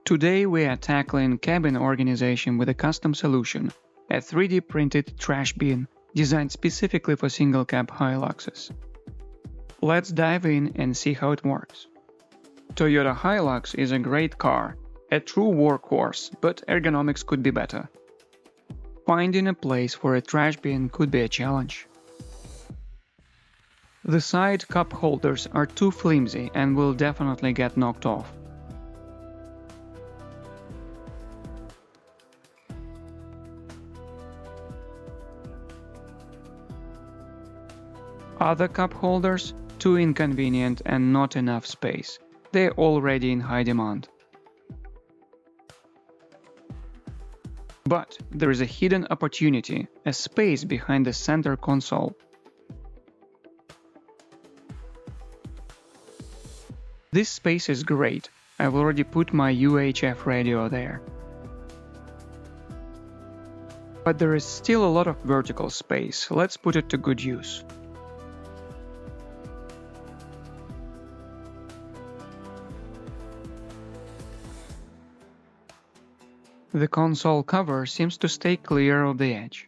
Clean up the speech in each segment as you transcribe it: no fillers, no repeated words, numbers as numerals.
Today we are tackling cabin organization with a custom solution, a 3D printed trash bin designed specifically for single cab Hi-Luxes. Let's dive in and see how it works. Toyota Hi-Lux is a great car, a true workhorse, but ergonomics could be better. Finding a place for a trash bin could be a challenge. The side cup holders are too flimsy and will definitely get knocked off. Other cup holders, too inconvenient and not enough space. They're already in high demand. But there is a hidden opportunity, a space behind the center console. This space is great. I've already put my UHF radio there. But there is still a lot of vertical space. Let's put it to good use. The console cover seems to stay clear of the edge.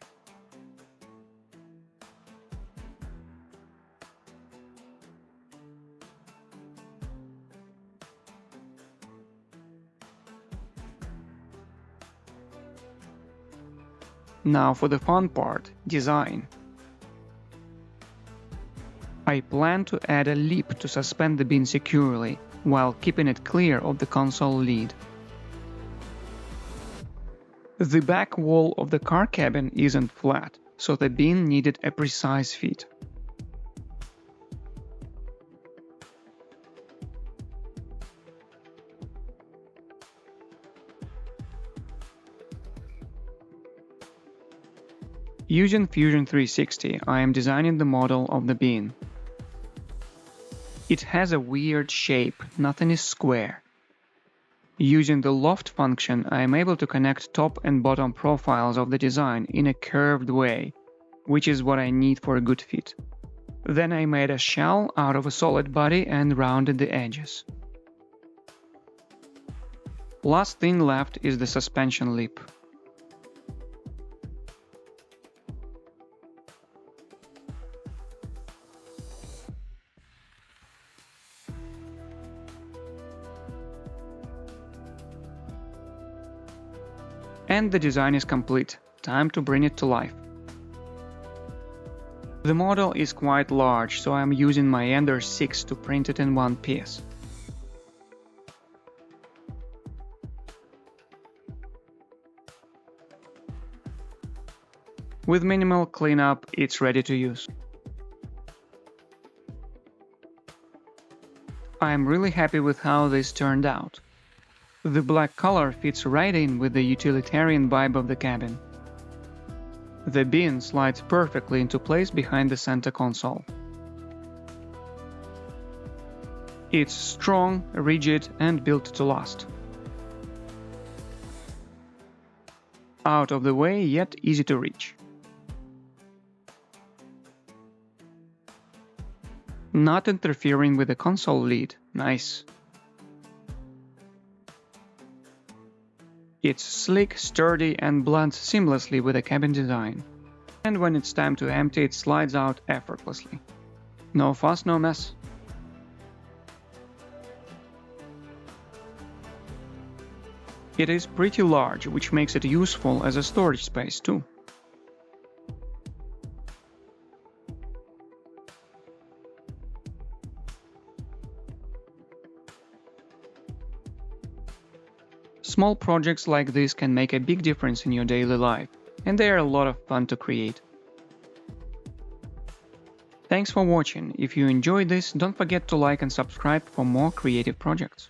Now for the fun part, design. I plan to add a lip to suspend the bin securely, while keeping it clear of the console lid. The back wall of the car cabin isn't flat, so the bin needed a precise fit. Using Fusion 360, I am designing the model of the bin. It has a weird shape, nothing is square. Using the loft function, I am able to connect top and bottom profiles of the design in a curved way, which is what I need for a good fit. Then I made a shell out of a solid body and rounded the edges. Last thing left is the suspension lip. And the design is complete. Time to bring it to life. The model is quite large, so I'm using my Ender 6 to print it in one piece. With minimal cleanup, it's ready to use. I'm really happy with how this turned out. The black color fits right in with the utilitarian vibe of the cabin. The bin slides perfectly into place behind the center console. It's strong, rigid, and built to last. Out of the way, yet easy to reach. Not interfering with the console lid. Nice. It's slick, sturdy, and blends seamlessly with the cabin design. And when it's time to empty, it slides out effortlessly. No fuss, no mess. It is pretty large, which makes it useful as a storage space too. Small projects like this can make a big difference in your daily life, and they are a lot of fun to create. Thanks for watching. If you enjoyed this, don't forget to like and subscribe for more creative projects.